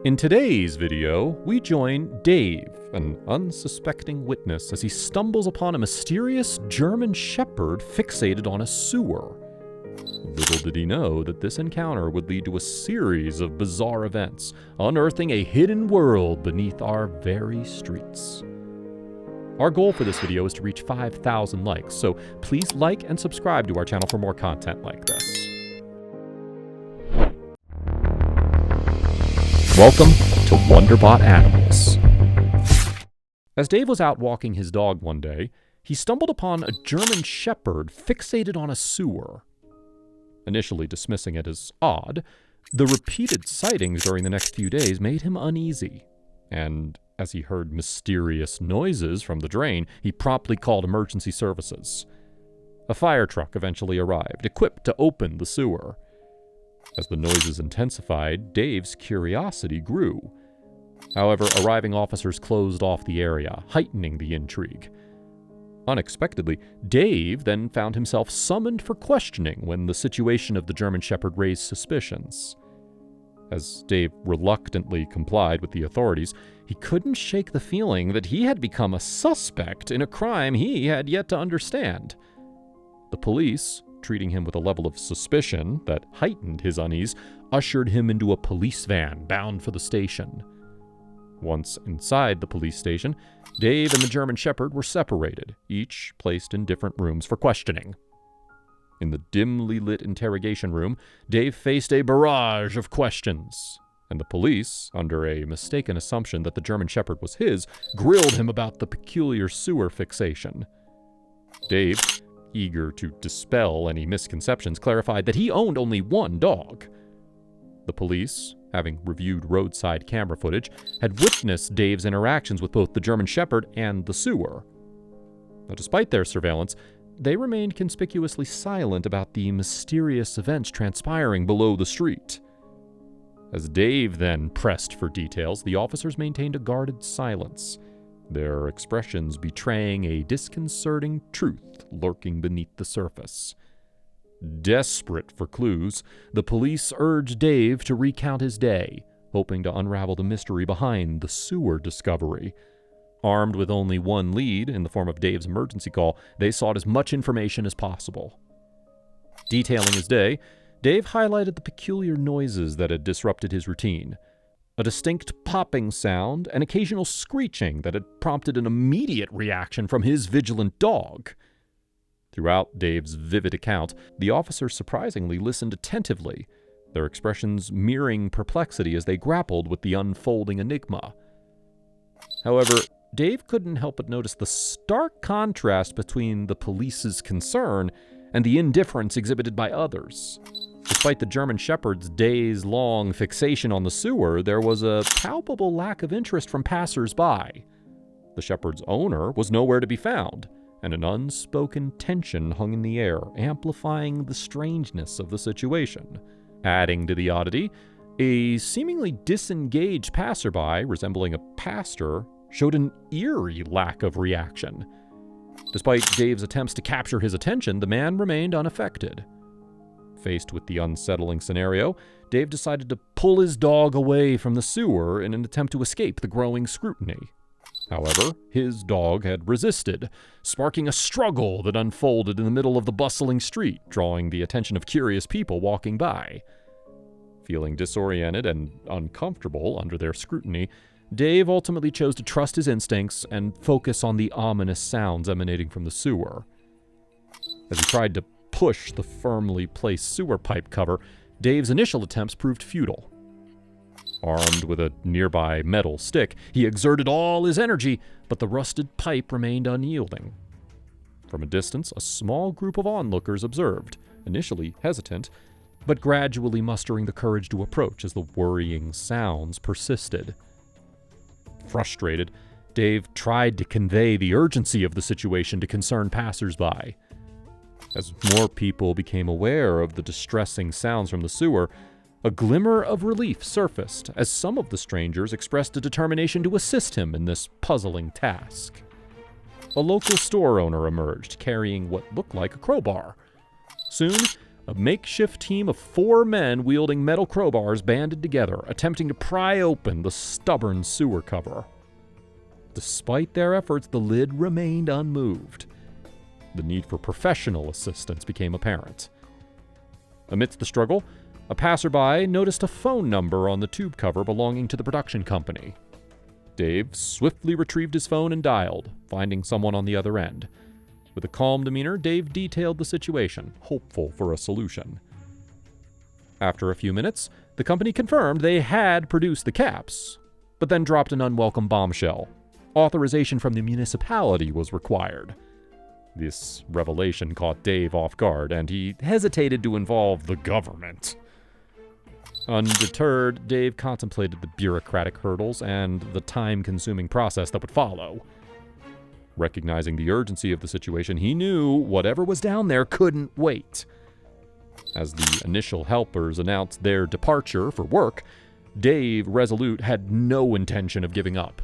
In today's video, we join Dave, an unsuspecting witness, as he stumbles upon a mysterious German Shepherd fixated on a sewer. Little did he know that this encounter would lead to a series of bizarre events, unearthing a hidden world beneath our very streets. Our goal for this video is to reach 5,000 likes, so please like and subscribe to our channel for more content like this. Welcome to Wonderbot Animals. As Dave was out walking his dog one day, he stumbled upon a German Shepherd fixated on a sewer. Initially dismissing it as odd, the repeated sightings during the next few days made him uneasy, and as he heard mysterious noises from the drain, he promptly called emergency services. A fire truck eventually arrived, equipped to open the sewer. As the noises intensified, Dave's curiosity grew. However, arriving officers closed off the area, heightening the intrigue. Unexpectedly, Dave then found himself summoned for questioning when the situation of the German Shepherd raised suspicions. As Dave reluctantly complied with the authorities, he couldn't shake the feeling that he had become a suspect in a crime he had yet to understand. The police, treating him with a level of suspicion that heightened his unease, ushered him into a police van bound for the station. Once inside the police station, Dave and the German Shepherd were separated, each placed in different rooms for questioning. In the dimly lit interrogation room, Dave faced a barrage of questions, and the police, under a mistaken assumption that the German Shepherd was his, grilled him about the peculiar sewer fixation. Dave, eager to dispel any misconceptions, clarified that he owned only one dog. The police, having reviewed roadside camera footage, had witnessed Dave's interactions with both the German Shepherd and the sewer. Now, despite their surveillance, they remained conspicuously silent about the mysterious events transpiring below the street. As Dave then pressed for details, the officers maintained a guarded silence, their expressions betraying a disconcerting truth lurking beneath the surface. Desperate for clues, the police urged Dave to recount his day, hoping to unravel the mystery behind the sewer discovery. Armed with only one lead, in the form of Dave's emergency call, they sought as much information as possible. Detailing his day, Dave highlighted the peculiar noises that had disrupted his routine. A distinct popping sound, and occasional screeching that had prompted an immediate reaction from his vigilant dog. Throughout Dave's vivid account, the officers surprisingly listened attentively, their expressions mirroring perplexity as they grappled with the unfolding enigma. However, Dave couldn't help but notice the stark contrast between the police's concern and the indifference exhibited by others. Despite the German Shepherd's days-long fixation on the sewer, there was a palpable lack of interest from passers-by. The Shepherd's owner was nowhere to be found, and an unspoken tension hung in the air, amplifying the strangeness of the situation. Adding to the oddity, a seemingly disengaged passerby, resembling a pastor, showed an eerie lack of reaction. Despite Dave's attempts to capture his attention, the man remained unaffected. Faced with the unsettling scenario, Dave decided to pull his dog away from the sewer in an attempt to escape the growing scrutiny. However, his dog had resisted, sparking a struggle that unfolded in the middle of the bustling street, drawing the attention of curious people walking by. Feeling disoriented and uncomfortable under their scrutiny, Dave ultimately chose to trust his instincts and focus on the ominous sounds emanating from the sewer. As he tried to push the firmly placed sewer pipe cover, Dave's initial attempts proved futile. Armed with a nearby metal stick, he exerted all his energy, but the rusted pipe remained unyielding. From a distance, a small group of onlookers observed, initially hesitant, but gradually mustering the courage to approach as the worrying sounds persisted. Frustrated, Dave tried to convey the urgency of the situation to concerned passers-by. As more people became aware of the distressing sounds from the sewer, a glimmer of relief surfaced as some of the strangers expressed a determination to assist him in this puzzling task. A local store owner emerged, carrying what looked like a crowbar. Soon, A makeshift team of 4 men wielding metal crowbars banded together, attempting to pry open the stubborn sewer cover. Despite their efforts, the lid remained unmoved. The need for professional assistance became apparent. Amidst the struggle, a passerby noticed a phone number on the tube cover belonging to the production company. Dave swiftly retrieved his phone and dialed, finding someone on the other end. With a calm demeanor, Dave detailed the situation, hopeful for a solution. After a few minutes, the company confirmed they had produced the caps, but then dropped an unwelcome bombshell. Authorization from the municipality was required. This revelation caught Dave off guard, and he hesitated to involve the government. Undeterred, Dave contemplated the bureaucratic hurdles and the time-consuming process that would follow. Recognizing the urgency of the situation, he knew whatever was down there couldn't wait. As the initial helpers announced their departure for work, Dave, resolute, had no intention of giving up.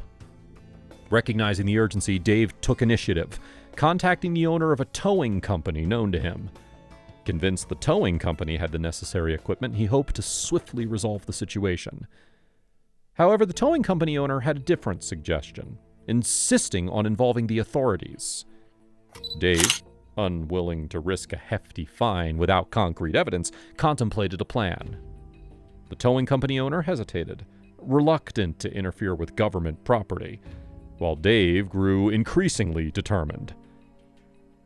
Recognizing the urgency, Dave took initiative, contacting the owner of a towing company known to him. Convinced the towing company had the necessary equipment, he hoped to swiftly resolve the situation. However, the towing company owner had a different suggestion, insisting on involving the authorities. Dave, unwilling to risk a hefty fine without concrete evidence, contemplated a plan. The towing company owner hesitated, reluctant to interfere with government property, while Dave grew increasingly determined.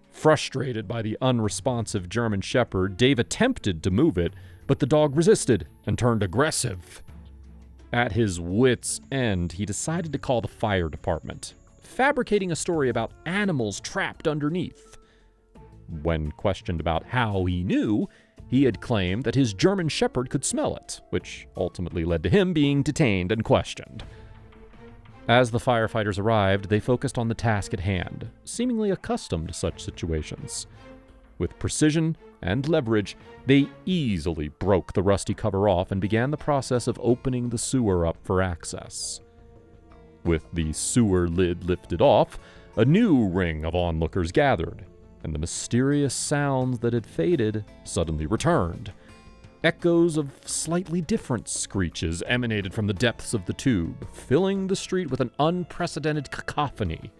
Frustrated by the unresponsive German Shepherd, Dave attempted to move it, but the dog resisted and turned aggressive. At his wits' end, he decided to call the fire department, fabricating a story about animals trapped underneath. When questioned about how he knew, he had claimed that his German Shepherd could smell it, which ultimately led to him being detained and questioned. As the firefighters arrived, they focused on the task at hand, seemingly accustomed to such situations. With precision and leverage, they easily broke the rusty cover off and began the process of opening the sewer up for access. With the sewer lid lifted off, a new ring of onlookers gathered, and the mysterious sounds that had faded suddenly returned. Echoes of slightly different screeches emanated from the depths of the tube, filling the street with an unprecedented cacophony.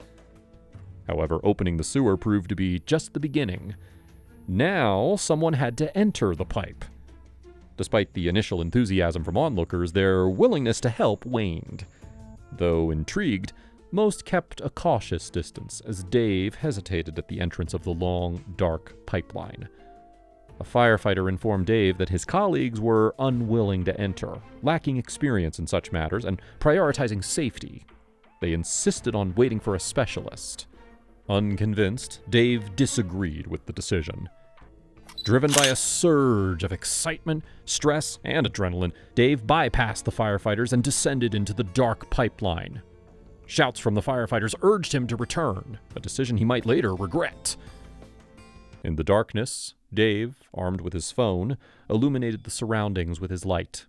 However, opening the sewer proved to be just the beginning. Now, someone had to enter the pipe. Despite the initial enthusiasm from onlookers, their willingness to help waned. Though intrigued, most kept a cautious distance as Dave hesitated at the entrance of the long, dark pipeline. A firefighter informed Dave that his colleagues were unwilling to enter, lacking experience in such matters and prioritizing safety. They insisted on waiting for a specialist. Unconvinced, Dave disagreed with the decision. Driven by a surge of excitement, stress, and adrenaline, Dave bypassed the firefighters and descended into the dark pipeline. Shouts from the firefighters urged him to return, a decision he might later regret. In the darkness, Dave, armed with his phone, illuminated the surroundings with his light.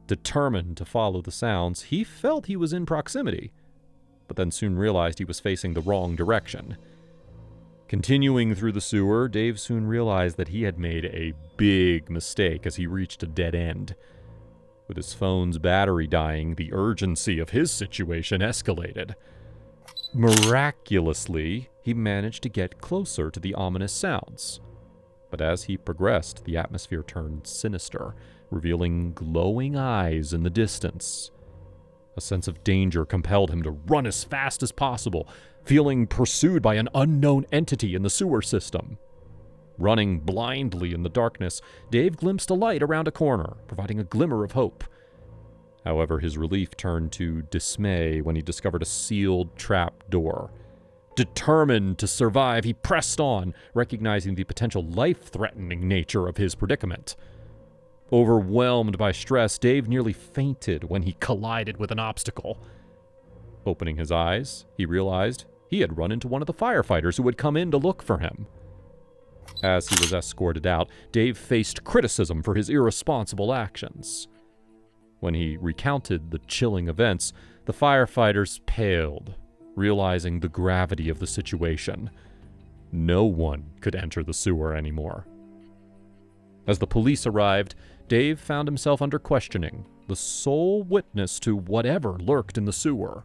Determined to follow the sounds, he felt he was in proximity, but then soon realized he was facing the wrong direction. Continuing through the sewer, Dave soon realized that he had made a big mistake as he reached a dead end. With his phone's battery dying, the urgency of his situation escalated. Miraculously, he managed to get closer to the ominous sounds. But as he progressed, the atmosphere turned sinister, revealing glowing eyes in the distance. A sense of danger compelled him to run as fast as possible, feeling pursued by an unknown entity in the sewer system. Running blindly in the darkness, Dave glimpsed a light around a corner, providing a glimmer of hope. However, his relief turned to dismay when he discovered a sealed trap door. Determined to survive, he pressed on, recognizing the potential life-threatening nature of his predicament. Overwhelmed by stress, Dave nearly fainted when he collided with an obstacle. Opening his eyes, he realized he had run into one of the firefighters who had come in to look for him. As he was escorted out, Dave faced criticism for his irresponsible actions. When he recounted the chilling events, the firefighters paled, realizing the gravity of the situation. No one could enter the sewer anymore. As the police arrived, Dave found himself under questioning, the sole witness to whatever lurked in the sewer.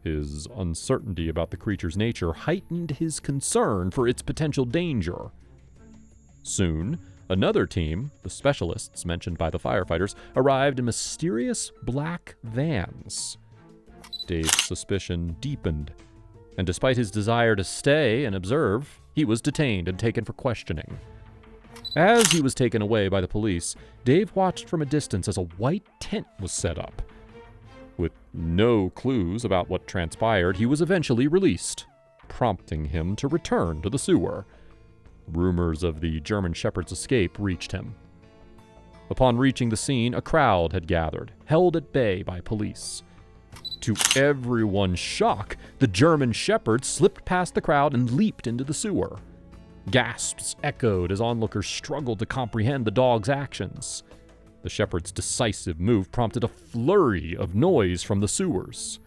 His uncertainty about the creature's nature heightened his concern for its potential danger. Soon, another team, the specialists mentioned by the firefighters, arrived in mysterious black vans. Dave's suspicion deepened, and despite his desire to stay and observe, he was detained and taken for questioning. As he was taken away by the police, Dave watched from a distance as a white tent was set up. With no clues about what transpired, he was eventually released, prompting him to return to the sewer. Rumors of the German Shepherd's escape reached him. Upon reaching the scene, a crowd had gathered, held at bay by police. To everyone's shock, the German Shepherd slipped past the crowd and leaped into the sewer. Gasps echoed as onlookers struggled to comprehend the dog's actions. The shepherd's decisive move prompted a flurry of noise from the sewers.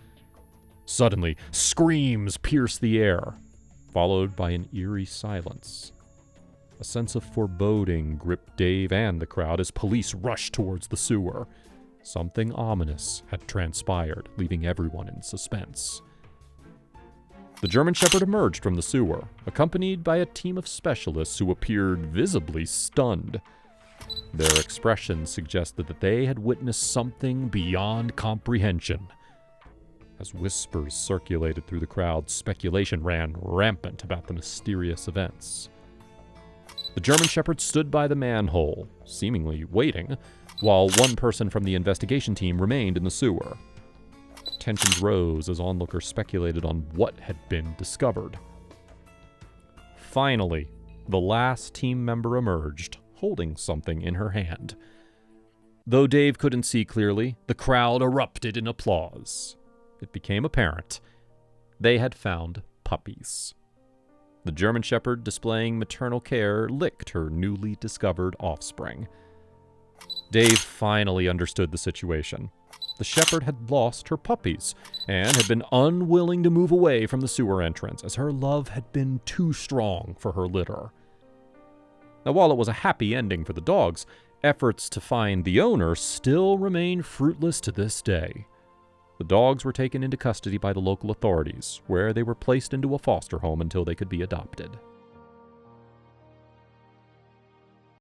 Suddenly, screams pierced the air, followed by an eerie silence. A sense of foreboding gripped Dave and the crowd as police rushed towards the sewer. Something ominous had transpired, leaving everyone in suspense. The German Shepherd emerged from the sewer, accompanied by a team of specialists who appeared visibly stunned. Their expressions suggested that they had witnessed something beyond comprehension. As whispers circulated through the crowd, speculation ran rampant about the mysterious events. The German Shepherd stood by the manhole, seemingly waiting, while one person from the investigation team remained in the sewer. Tensions rose as onlookers speculated on what had been discovered. Finally, the last team member emerged, holding something in her hand. Though Dave couldn't see clearly, the crowd erupted in applause. It became apparent they had found puppies. The German Shepherd, displaying maternal care, licked her newly discovered offspring. Dave finally understood the situation. The shepherd had lost her puppies and had been unwilling to move away from the sewer entrance, as her love had been too strong for her litter. Now, while it was a happy ending for the dogs, efforts to find the owner still remain fruitless to this day. The dogs were taken into custody by the local authorities, where they were placed into a foster home until they could be adopted.